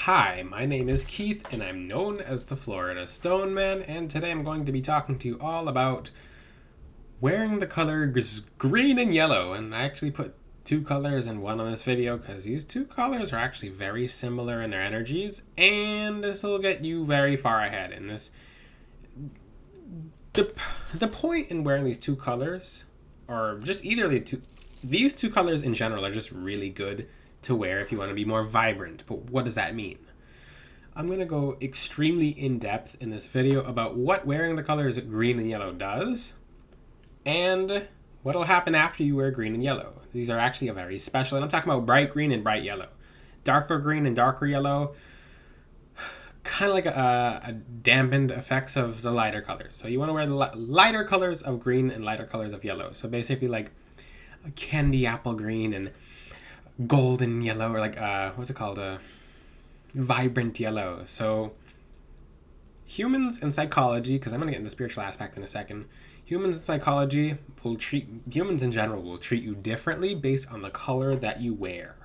Hi, my name is Keith, and I'm known as the Florida Stone Man, and today I'm going to be talking to you all about wearing the colors green and yellow. And I actually put two colors in one on this video because these two colors are actually very similar in their energies, and this will get you very far ahead in this. The point in wearing these two colors, or just either these two colors in general, are just really good to wear if you want to be more vibrant. But what does that mean? I'm going to go extremely in-depth in this video about what wearing the colors green and yellow does, and what will happen after you wear green and yellow. These are actually a very special, and I'm talking about bright green and bright yellow. Darker green and darker yellow, kind of like a dampened effects of the lighter colors. So you want to wear the lighter colors of green and lighter colors of yellow. So basically like a candy apple green and golden yellow, or like what's it called, vibrant yellow. So humans in psychology, because I'm going to get into the spiritual aspect in a second, humans in psychology humans in general will treat you differently based on the color that you wear.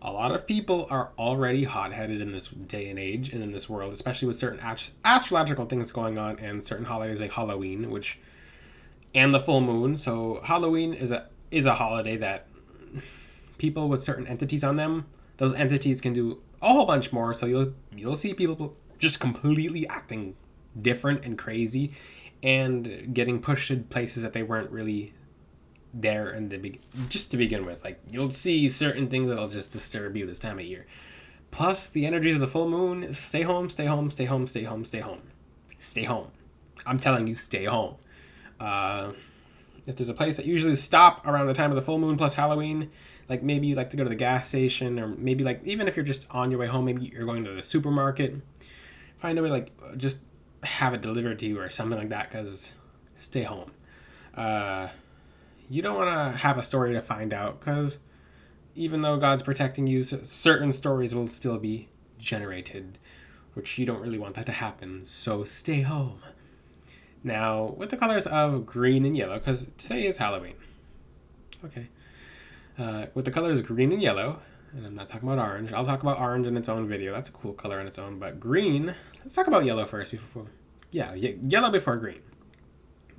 A lot of people are already hot-headed in this day and age and in this world, especially with certain astrological things going on and certain holidays like Halloween, and the full moon. So Halloween is a holiday that people with certain entities on them, those entities can do a whole bunch more. So you'll see people just completely acting different and crazy and getting pushed to places that they weren't really there in just to begin with. Like, you'll see certain things that'll just disturb you this time of year. Plus the energies of the full moon. Stay home, stay home, stay home, stay home, stay home. Stay home. I'm telling you, stay home. If there's a place that usually stop around the time of the full moon plus Halloween, like maybe you like to go to the gas station, or maybe like even if you're just on your way home, maybe you're going to the supermarket, find a way, like just have it delivered to you or something like that, because stay home. You don't want to have a story to find out, because even though God's protecting you, certain stories will still be generated, which you don't really want that to happen, so stay home. Now, with the colors of green and yellow, because today is Halloween. Okay. With the colors green and yellow, and I'm not talking about orange. I'll talk about orange in its own video. That's a cool color on its own. But green, let's talk about yellow first. Yellow before green.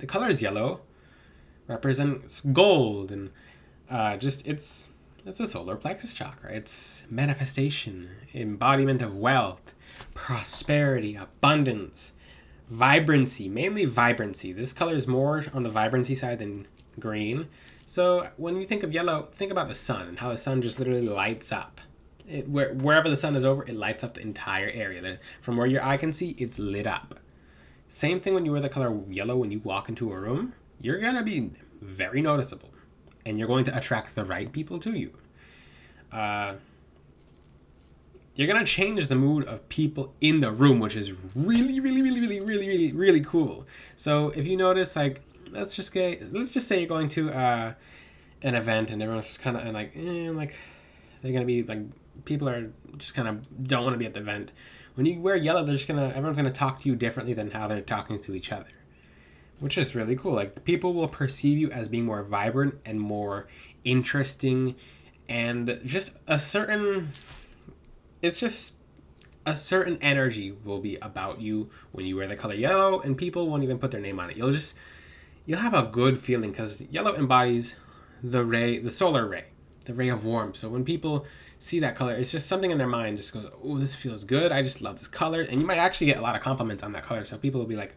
The colors yellow represents gold, and it's a solar plexus chakra. It's manifestation, embodiment of wealth, prosperity, abundance, vibrancy, mainly vibrancy. This color is more on the vibrancy side than green. So when you think of yellow, think about the sun and how the sun just literally lights up. Wherever the sun is over, it lights up the entire area. From where your eye can see, it's lit up. Same thing when you wear the color yellow when you walk into a room. You're going to be very noticeable, and you're going to attract the right people to you. You're going to change the mood of people in the room, which is really, really, really, really, really, really, really cool. So if you notice, like, let's just say you're going to an event, and everyone's just kind of like they're going to be like, people are just kind of don't want to be at the event. When you wear yellow, everyone's going to talk to you differently than how they're talking to each other, which is really cool. Like, people will perceive you as being more vibrant and more interesting, and just a certain energy will be about you when you wear the color yellow, and people won't even put their name on it. You'll have a good feeling, because yellow embodies the solar ray, the ray of warmth. So when people see that color, it's just something in their mind just goes, oh, this feels good. I just love this color. And you might actually get a lot of compliments on that color. So people will be like,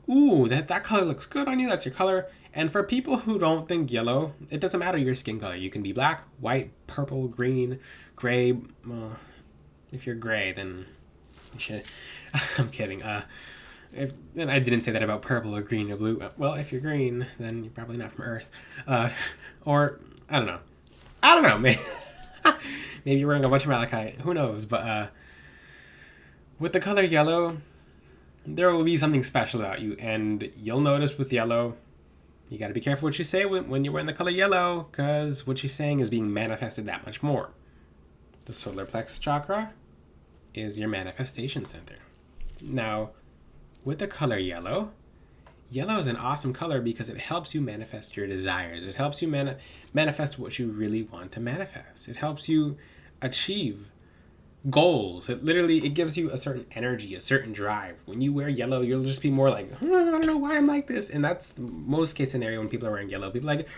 ooh, that color looks good on you. That's your color. And for people who don't think yellow, it doesn't matter your skin color. You can be black, white, purple, green, gray. Well, if you're gray, then you should. I'm kidding. And I didn't say that about purple or green or blue. Well, if you're green, then you're probably not from Earth. Or, I don't know. Maybe you're wearing a bunch of malachite. Who knows? But with the color yellow, there will be something special about you. And you'll notice with yellow, you got to be careful what you say when you're wearing the color yellow, because what you're saying is being manifested that much more. The solar plexus chakra is your manifestation center. Now, with the color yellow is an awesome color because it helps you manifest your desires. It helps you manifest what you really want to manifest. It helps you achieve goals. It gives you a certain energy, a certain drive. When you wear yellow, you'll just be more like, I don't know why I'm like this. And that's the most case scenario when people are wearing yellow. People are like,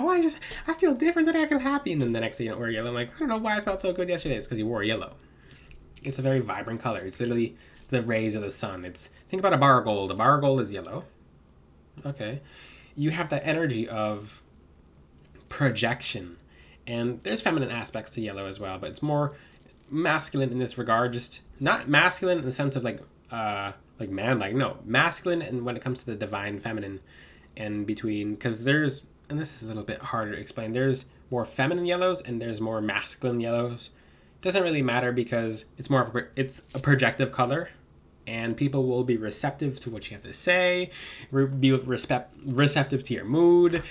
I feel different today. I feel happy. And then the next day you don't wear yellow. I'm like, I don't know why I felt so good yesterday. It's because you wore yellow. It's a very vibrant color. It's literally the rays of the sun. Think about a bar of gold. A bar of gold is yellow. Okay. You have that energy of projection. And there's feminine aspects to yellow as well, but it's more masculine in this regard. Just not masculine in the sense of like man, like no, masculine. And when it comes to the divine feminine, and between, because and this is a little bit harder to explain, there's more feminine yellows and there's more masculine yellows. Doesn't really matter because it's a projective color, and people will be receptive to what you have to say, be receptive to your mood.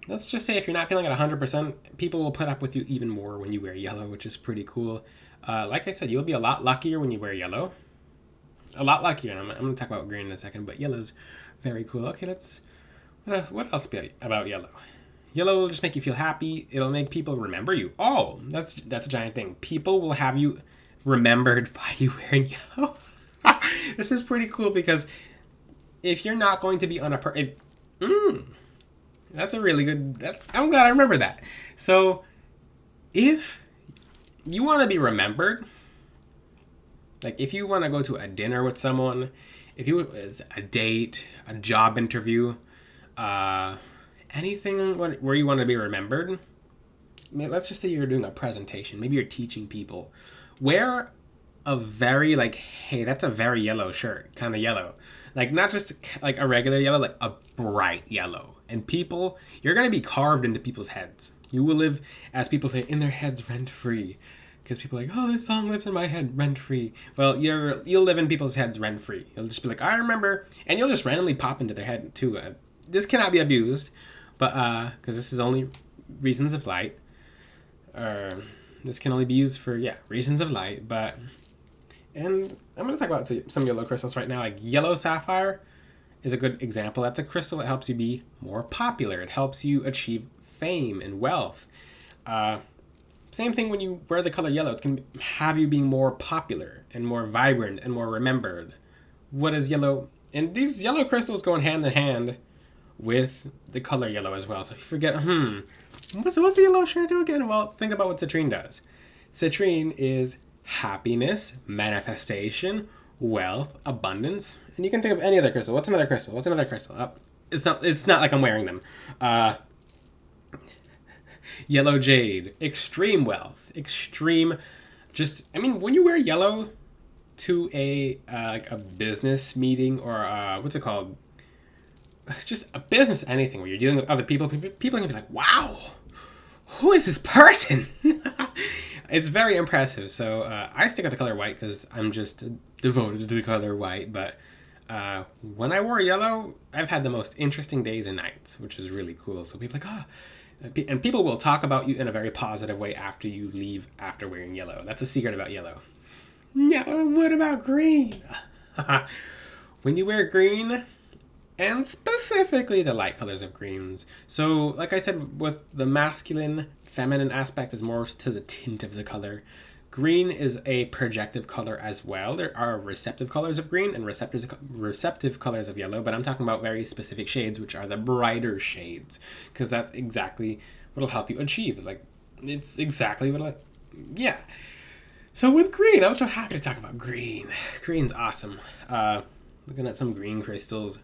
Let's just say if you're not feeling at 100%, people will put up with you even more when you wear yellow, which is pretty cool. Like I said, you'll be a lot luckier when you wear yellow. A lot luckier. I'm going to talk about green in a second, but yellow's very cool. Okay, what else about yellow? Yellow will just make you feel happy. It'll make people remember you. Oh, that's a giant thing. People will have you remembered by you wearing yellow. This is pretty cool because if you're not going to be on that's a really good. I'm glad I remember that. So, if you want to be remembered, like if you want to go to a dinner with someone, a date, a job interview, anything where you want to be remembered, let's just say you're doing a presentation. Maybe you're teaching people. Wear a very hey, that's a very yellow shirt, kind of yellow. Like not just like a regular yellow, like a bright yellow. And you're going to be carved into people's heads. You will live, as people say, in their heads rent-free. Because people are like, oh, this song lives in my head rent-free. Well, you'll live in people's heads rent-free. You'll just be like, I remember. And you'll just randomly pop into their head, too. This cannot be abused. But, because this is only reasons of light. This can only be used for, reasons of light. And I'm going to talk about some yellow crystals right now. Like yellow sapphire is a good example. That's a crystal that helps you be more popular. It helps you achieve fame and wealth. Same thing when you wear the color yellow. It's going to have you being more popular and more vibrant and more remembered. What is yellow? And these yellow crystals go hand in hand with the color yellow as well. So if you forget, what's the yellow shirt do again? Well, think about what citrine does. Citrine is happiness, manifestation, wealth, abundance. And you can think of any other crystal. What's another crystal? Oh, it's not like I'm wearing them. Yellow jade, extreme wealth, when you wear yellow to a business meeting or what's it called? It's just a business anything where you're dealing with other people are going to be like, wow, who is this person? It's very impressive. So I stick with the color white because I'm just devoted to the color white. But when I wore yellow, I've had the most interesting days and nights, which is really cool. So people are like, and people will talk about you in a very positive way after you leave after wearing yellow. That's a secret about yellow. No, what about green? When you wear green, and specifically the light colors of greens. So, like I said, with the masculine, feminine aspect is more to the tint of the color. Green is a projective color as well. There are receptive colors of green and receptive colors of yellow, but I'm talking about very specific shades, which are the brighter shades, because that's exactly what will help you achieve. It's exactly what So with green, I'm so happy to talk about green. Green's awesome. Looking at some green crystals.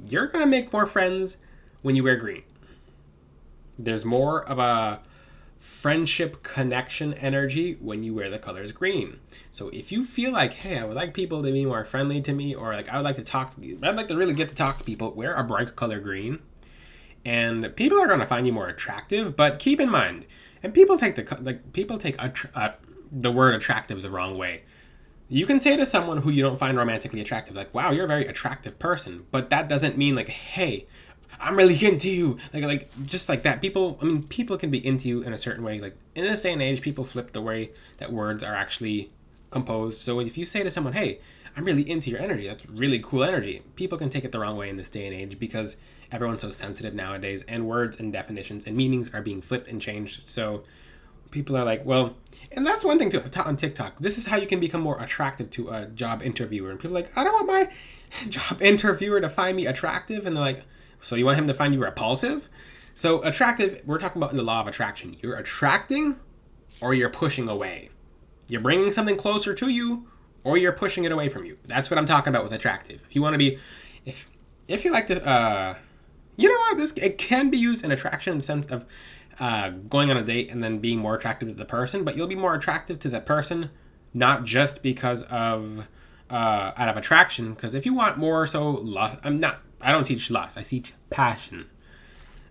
You're going to make more friends when you wear green. There's more of a friendship connection energy when you wear the colors green. So if you feel like, hey, I would like people to be more friendly to me, or I would like to really get to talk to people, wear a bright color green. And people are going to find you more attractive, but keep in mind, and people take the word attractive the wrong way. You can say to someone who you don't find romantically attractive, like, wow, you're a very attractive person. But that doesn't mean hey, I'm really into you. Just like that. People can be into you in a certain way. Like in this day and age, people flip the way that words are actually composed. So if you say to someone, hey, I'm really into your energy, that's really cool energy, people can take it the wrong way in this day and age because everyone's so sensitive nowadays, and words and definitions and meanings are being flipped and changed. So People are like, well, and that's one thing too. I've taught on TikTok. This is how you can become more attractive to a job interviewer. And people are like, I don't want my job interviewer to find me attractive. And they're like, so you want him to find you repulsive? So attractive, we're talking about in the law of attraction. You're attracting or you're pushing away. You're bringing something closer to you or you're pushing it away from you. That's what I'm talking about with attractive. If you want to be, if you like to, you know what, it can be used in attraction in the sense of going on a date and then being more attractive to the person, but you'll be more attractive to the person not just because of out of attraction. Because if you want more so lust, I don't teach lust, I teach passion.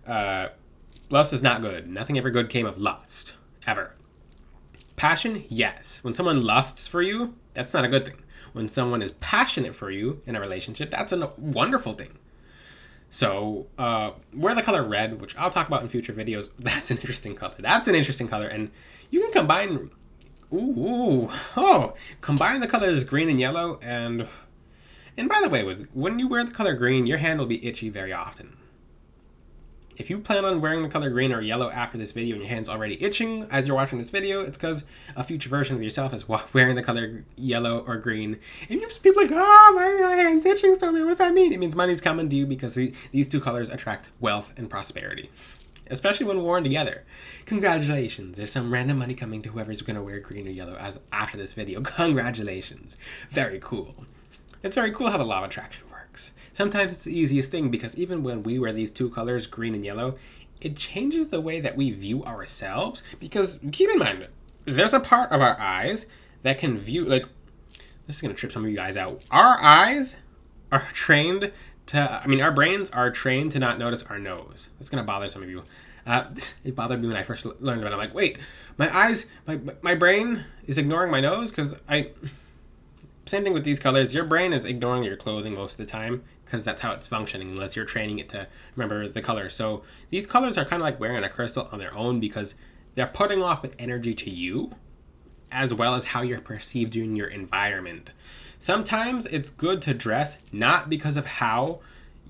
Lust is not good. Nothing ever good came of lust, ever. Passion, yes. When someone lusts for you, that's not a good thing. When someone is passionate for you in a relationship, that's a wonderful thing. So, wear the color red, which I'll talk about in future videos. That's an interesting color. And you can combine, combine the colors green and yellow. And by the way, when you wear the color green, your hand will be itchy very often. If you plan on wearing the color green or yellow after this video and your hand's already itching as you're watching this video, it's because a future version of yourself is wearing the color yellow or green. And people are like, oh, my hand's itching so bad. What does that mean? It means money's coming to you because these two colors attract wealth and prosperity, especially when worn together. Congratulations. There's some random money coming to whoever's going to wear green or yellow as after this video. Congratulations. Very cool. It's very cool how the law of attraction works. Sometimes it's the easiest thing because even when we wear these two colors, green and yellow, it changes the way that we view ourselves. Because keep in mind, there's a part of our eyes that can view, like, this is going to trip some of you guys out. Our eyes are trained to, our brains are trained to not notice our nose. That's going to bother some of you. It bothered me when I first learned about it. I'm like, wait, my brain is ignoring my nose because same thing with these colors. Your brain is ignoring your clothing most of the time because that's how it's functioning unless you're training it to remember the color. So these colors are kind of like wearing a crystal on their own because they're putting off an energy to you as well as how you're perceived in your environment. Sometimes it's good to dress not because of how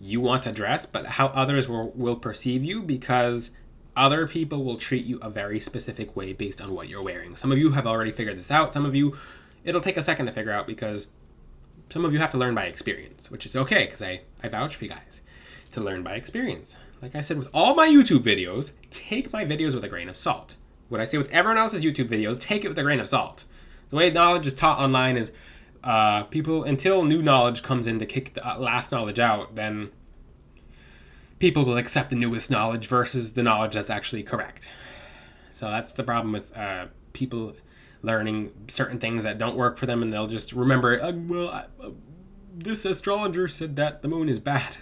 you want to dress, but how others will perceive you because other people will treat you a very specific way based on what you're wearing. Some of you have already figured this out. Some of you, it'll take a second to figure out because some of you have to learn by experience, which is okay because I vouch for you guys to learn by experience. Like I said with all my YouTube videos, take my videos with a grain of salt. What I say with everyone else's YouTube videos, take it with a grain of salt. The way knowledge is taught online is people, until new knowledge comes in to kick the last knowledge out, then people will accept the newest knowledge versus the knowledge that's actually correct. So that's the problem with people learning certain things that don't work for them, and they'll just remember, this astrologer said that the moon is bad,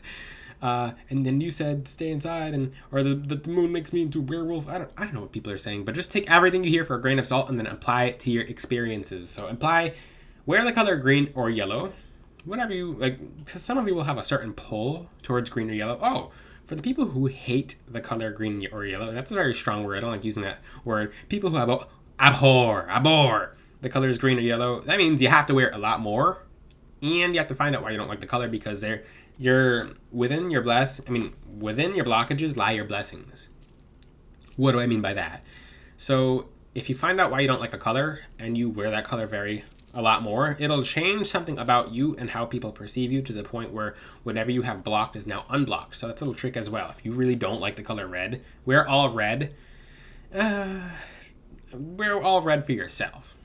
and then you said stay inside, or the moon makes me into a werewolf. I don't know what people are saying, but just take everything you hear for a grain of salt and then apply it to your experiences. So wear the color green or yellow, whatever you like, because some of you will have a certain pull towards green or yellow. Oh, for the people who hate the color green or yellow, that's a very strong word. I don't like using that word. People who abhor the colors green or yellow, that means you have to wear a lot more, and you have to find out why you don't like the color because within your blockages lie your blessings. What do I mean by that? So if you find out why you don't like a color and you wear that color a lot more, it'll change something about you and how people perceive you to the point where whatever you have blocked is now unblocked. So that's a little trick as well. If you really don't like the color red, wear all red. Wear all red for yourself.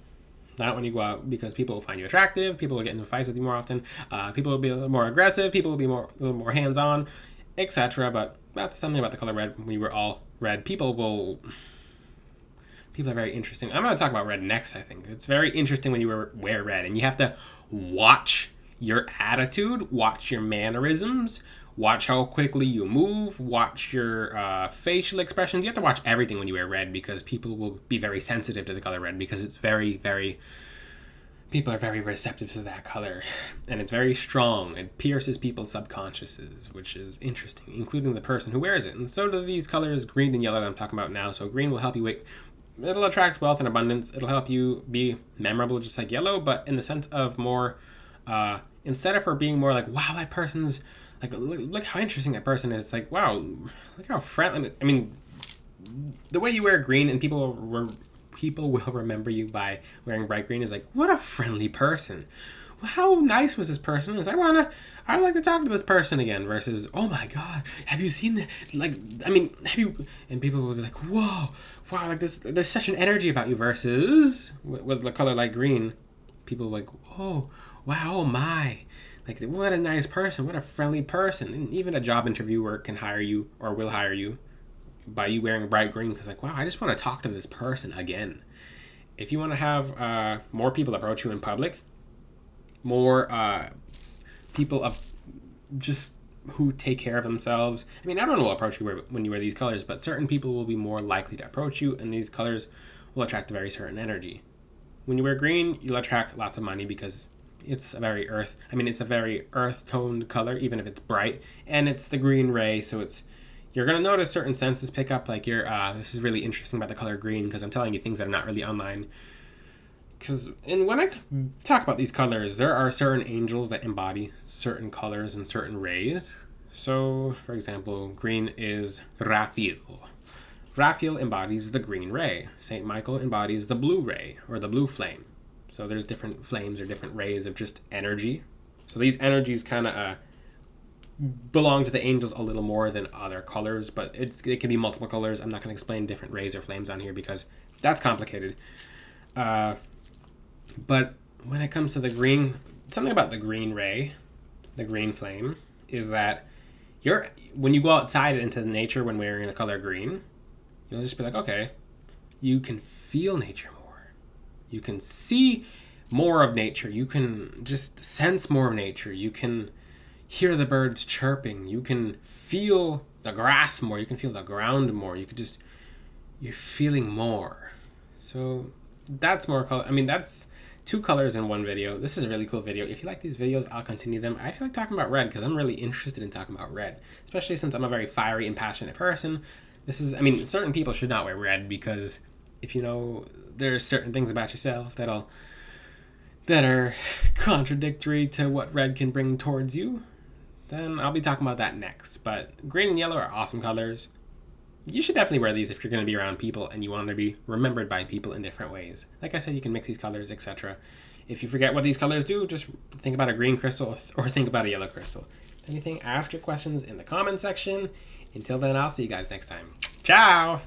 Not when you go out because people will find you attractive, people will get into fights with you more often, people will be a little more aggressive, people will be a little more hands-on, etc. But that's something about the color red. When you wear all red, people are very interesting. I'm going to talk about red next, I think. It's very interesting when you wear red, and you have to watch your attitude, watch your mannerisms, watch how quickly you move, watch your facial expressions. You have to watch everything when you wear red because people will be very sensitive to the color red because it's very, very... People are very receptive to that color. And it's very strong. It pierces people's subconsciouses, which is interesting, including the person who wears it. And so do these colors, green and yellow, that I'm talking about now. So green will help you it'll attract wealth and abundance. It'll help you be memorable just like yellow, but in the sense of more... instead of her being more like, wow, that person's... Like, look how interesting that person is. It's like, wow, look how friendly. The way you wear green and people people will remember you by wearing bright green is like, what a friendly person. How nice was this person? Is I'd like to talk to this person again. Versus, oh my god, have you seen the, like, I mean, have you? And people will be like, whoa, wow, like this. There's such an energy about you. Versus with the color light green, people are like, oh, wow, oh my, like what a nice person, what a friendly person. And even a job interviewer can hire you or will hire you by you wearing bright green because like, wow, I just want to talk to this person again. If you want to have more people approach you in public, more people of just who take care of themselves. I mean, everyone will approach you when you wear these colors, but certain people will be more likely to approach you, and these colors will attract a very certain energy. When you wear green, you'll attract lots of money because it's a very earth-toned color, even if it's bright, and it's the green ray, so you're going to notice certain senses pick up, like this is really interesting about the color green because I'm telling you things that are not really online. And when I talk about these colors, there are certain angels that embody certain colors and certain rays. So, for example, green is Raphael. Raphael embodies the green ray. Saint Michael embodies the blue ray, or the blue flame. So there's different flames or different rays of just energy. So these energies kind of belong to the angels a little more than other colors, but it can be multiple colors. I'm not going to explain different rays or flames on here because that's complicated. But when it comes to the green, something about the green ray, the green flame, is that when you go outside into nature when wearing the color green, you'll just be like, okay, you can feel nature more. You can see more of nature. You can just sense more of nature. You can hear the birds chirping. You can feel the grass more. You can feel the ground more. You're feeling more. So that's more color. I mean, that's 2 colors in one video. This is a really cool video. If you like these videos, I'll continue them. I feel like talking about red because I'm really interested in talking about red, especially since I'm a very fiery and passionate person. Certain people should not wear red because if you know there's certain things about yourself that are contradictory to what red can bring towards you, then I'll be talking about that next. But green and yellow are awesome colors. You should definitely wear these if you're going to be around people and you want to be remembered by people in different ways. Like I said, you can mix these colors, etc. If you forget what these colors do, just think about a green crystal or think about a yellow crystal. If anything, ask your questions in the comment section. Until then, I'll see you guys next time. Ciao!